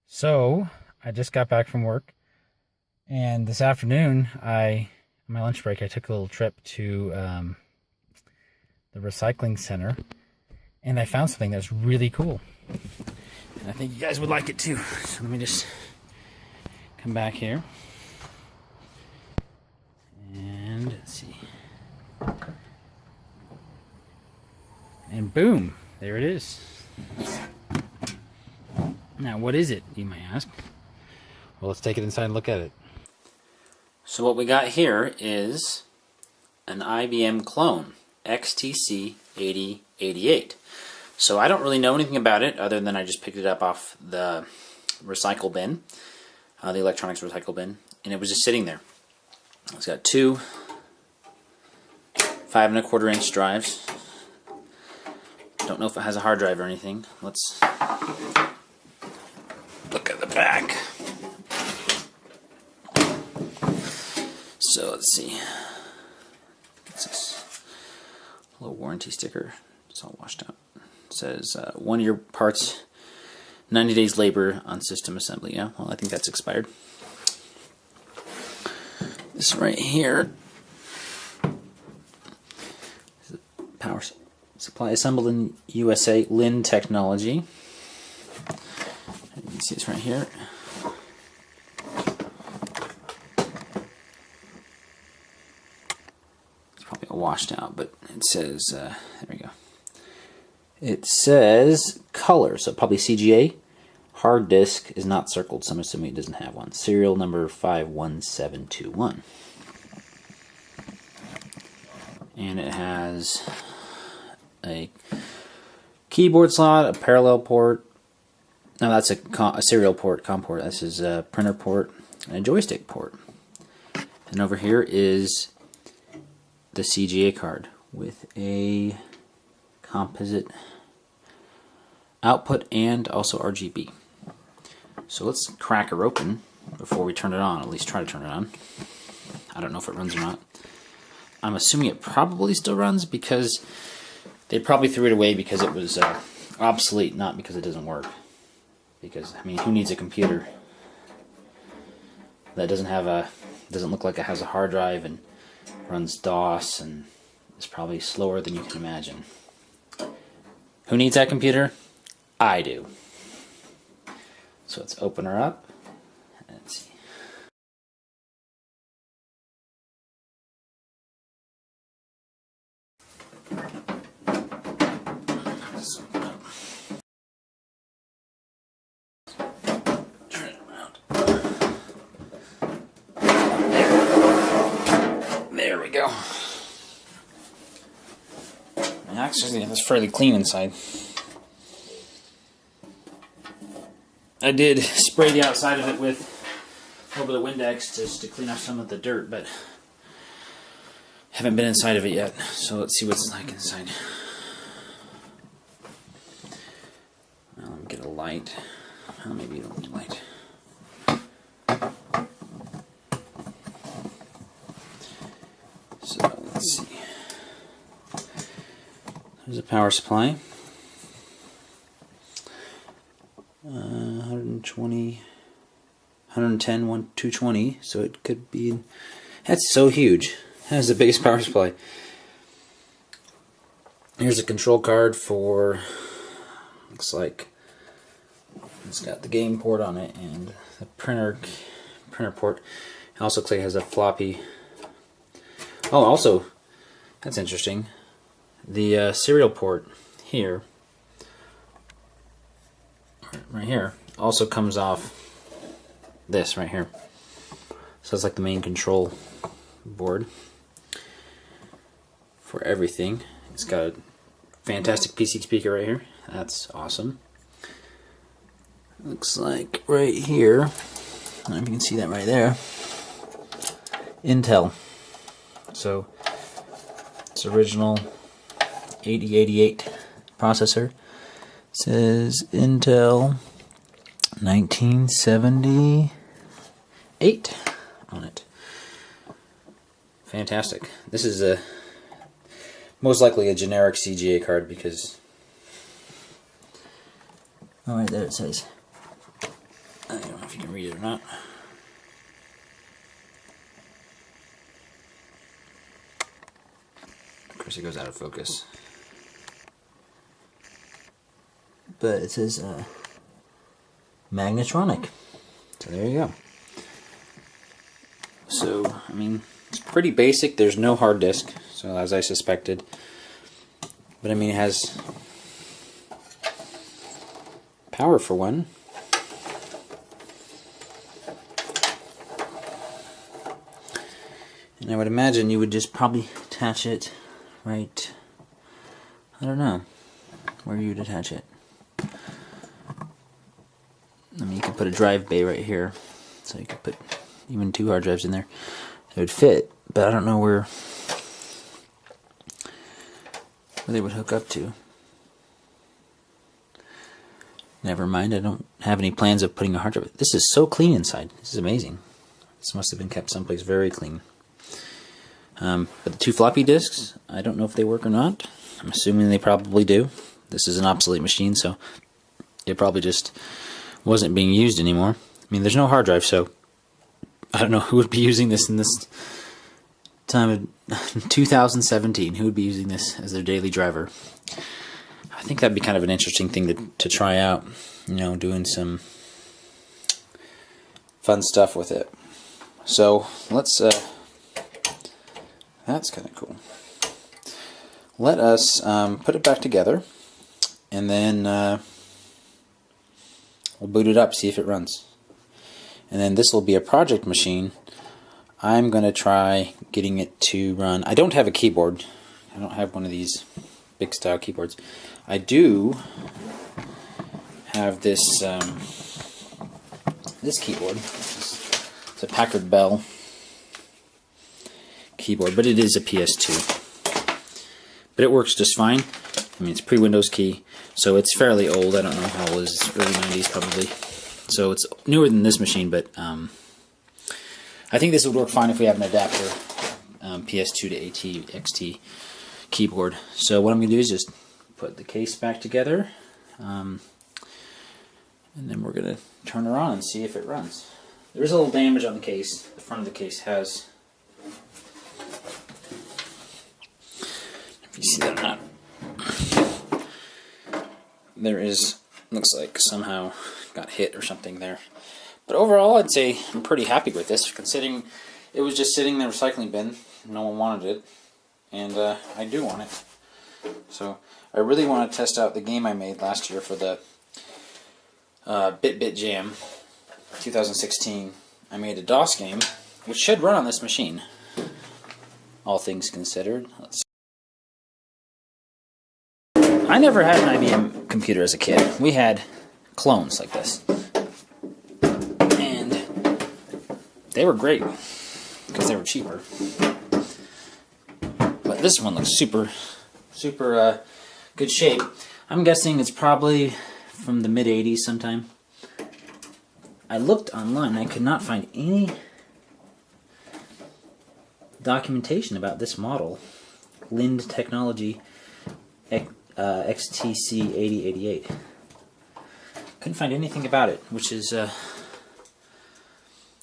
So, I just got back from work, and this afternoon, on my lunch break, I took a little trip to the recycling center, and I found something that's really cool. And I think you guys would like it too. So let me just come back here. And let's see. And boom, there it is. Now, what is it, you may ask? Well, let's take it inside and look at it. So what we got here is an IBM Clone XTC 8088. So I don't really know anything about it other than I just picked it up off the recycle bin, the electronics recycle bin, and it was just sitting there. It's got two 5 1/4 inch drives. Don't know if it has a hard drive or anything. Let's look at the back. So let's see. It's this little warranty sticker. It's all washed out. It says 1 year parts, 90 days labor on system assembly. Yeah, well, I think that's expired. This right here is a power supply assembled in USA, Linde Technology. You can see this right here. It's probably all washed out, but it says, there we go. It says color, so probably CGA. Hard disk is not circled, so I'm assuming it doesn't have one. Serial number 51721. And it has a keyboard slot, a parallel port. No, that's a serial port, COM port. This is a printer port and a joystick port. And over here is the CGA card with a composite output and also RGB. So let's crack her open before we turn it on, at least try to turn it on. I don't know if it runs or not. I'm assuming it probably still runs because they probably threw it away because it was obsolete, not because it doesn't work. Because, I mean, who needs a computer that doesn't look like it has a hard drive and runs DOS and is probably slower than you can imagine. Who needs that computer? I do. So let's open her up. Let's see. Turn it around. There we go. And actually, it's fairly clean inside. I did spray the outside of it with a little bit of Windex just to clean off some of the dirt, but haven't been inside of it yet. So let's see what it's like inside. Well, let me get a light. Well, maybe you don't need a light. So let's see. There's a power supply. 120, 110, 220, so it could be, that's so huge. That's the biggest power supply. Here's a control card for, looks like it's got the game port on it and the printer port. It also looks like it has a floppy. Oh, also, that's interesting. The serial port here, right here, also comes off this right here. So it's like the main control board for everything. It's got a fantastic PC speaker right here. That's awesome. Looks like right here, I don't know if you can see that right there, Intel. So it's original 8088 processor. It says Intel 1978 on it. Fantastic. This is Most likely a generic CGA card because... Oh, right there it says. I don't know if you can read it or not. Of course it goes out of focus. But it says Magnetronic. So there you go. So, I mean, it's pretty basic. There's no hard disk, so as I suspected. But I mean, it has power for one. And I would imagine you would just probably attach it right, I don't know where you would attach it. I mean, you could put a drive bay right here, so you could put even 2 hard drives in there. It would fit, but I don't know where they would hook up to. Never mind, I don't have any plans of putting a hard drive. This is so clean inside. This is amazing. This must have been kept someplace very clean. But the 2 floppy disks, I don't know if they work or not. I'm assuming they probably do. This is an obsolete machine, so it probably just wasn't being used anymore. I mean, there's no hard drive, so I don't know who would be using this in this time of 2017. Who would be using this as their daily driver? I think that'd be kind of an interesting thing to try out. You know, doing some fun stuff with it. So let's. That's kind of cool. Let us put it back together, and then we'll boot it up, see if it runs. And then this will be a project machine. I'm going to try getting it to run. I don't have a keyboard. I don't have one of these big style keyboards. I do have this this keyboard. It's a Packard Bell keyboard, but it is a PS2. But it works just fine. I mean, it's pre-Windows key, so it's fairly old. I don't know how old it is. It's early 90s probably. So it's newer than this machine, but I think this would work fine if we have an adapter PS2 to AT XT keyboard. So what I'm going to do is just put the case back together, and then we're going to turn her on and see if it runs. There's a little damage on the case. The front of the case has, if you see that or not, there is, looks like somehow got hit or something there. But overall, I'd say I'm pretty happy with this, considering it was just sitting in the recycling bin. No one wanted it, and I do want it. So I really want to test out the game I made last year for the Bit Jam 2016. I made a DOS game, which should run on this machine, all things considered. I never had an IBM computer as a kid. We had clones like this. And they were great because they were cheaper. But this one looks super good shape. I'm guessing it's probably from the mid-80s sometime. I looked online and I could not find any documentation about this model. Linde Technologies XTC 8088. Couldn't find anything about it, which is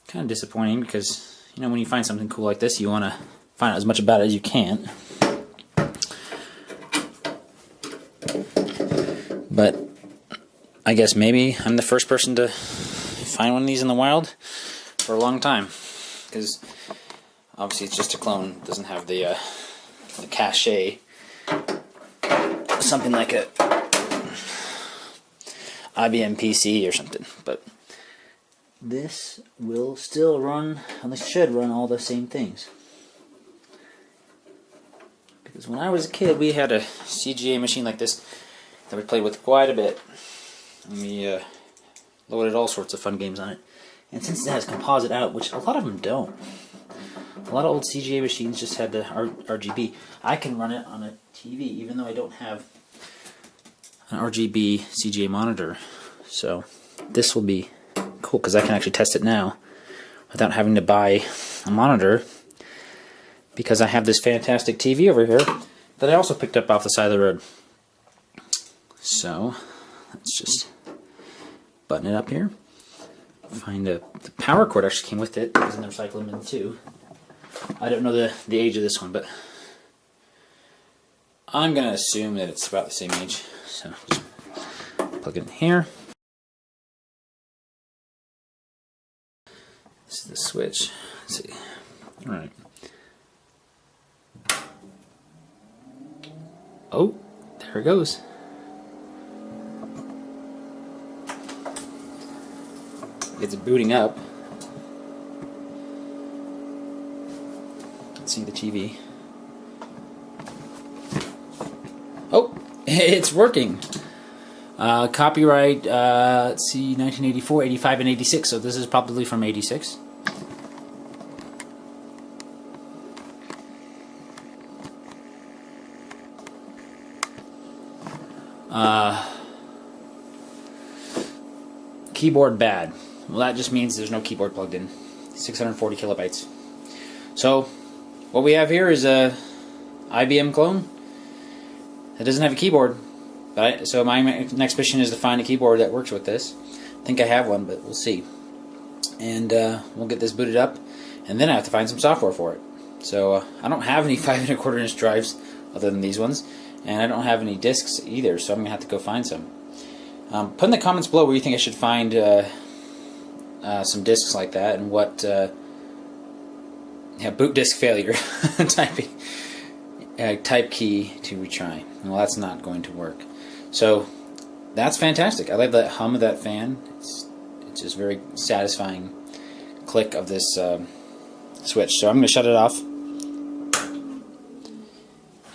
kind of disappointing, because you know, when you find something cool like this, you want to find out as much about it as you can. But I guess maybe I'm the first person to find one of these in the wild for a long time, because obviously it's just a clone. It doesn't have the cachet, something like a IBM PC or something. But this will still run, at least should run, all the same things. Because when I was a kid, we had a CGA machine like this that we played with quite a bit. And we loaded all sorts of fun games on it. And since it has composite out, which a lot of them don't, a lot of old CGA machines just had the RGB. I can run it on a TV, even though I don't have an RGB CGA monitor. So this will be cool, because I can actually test it now without having to buy a monitor, because I have this fantastic TV over here that I also picked up off the side of the road. So let's just button it up here. Find the power cord actually came with it. It was in the recycling bin too. I don't know the age of this one, but I'm gonna assume that it's about the same age. So just plug it in here. This is the switch. Let's see. All right. Oh, there it goes. It's booting up. Let's see the TV. Oh, it's working. Copyright, let's see, 1984, 85, and 86. So this is probably from 86. Keyboard bad. Well, that just means there's no keyboard plugged in. 640 kilobytes. So, what we have here is a IBM clone that doesn't have a keyboard. So my next mission is to find a keyboard that works with this. I think I have one, but we'll see. And we'll get this booted up, and then I have to find some software for it. So I don't have any 5 1/4 inch drives other than these ones, and I don't have any discs either. So I'm gonna have to go find some. Put in the comments below where you think I should find some discs like that, and what boot disk failure type key to retry. Well, that's not going to work. So that's fantastic. I like the hum of that fan. It's just very satisfying click of this switch. So I'm going to shut it off,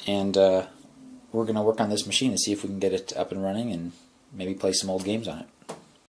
and we're going to work on this machine and see if we can get it up and running and maybe play some old games on it.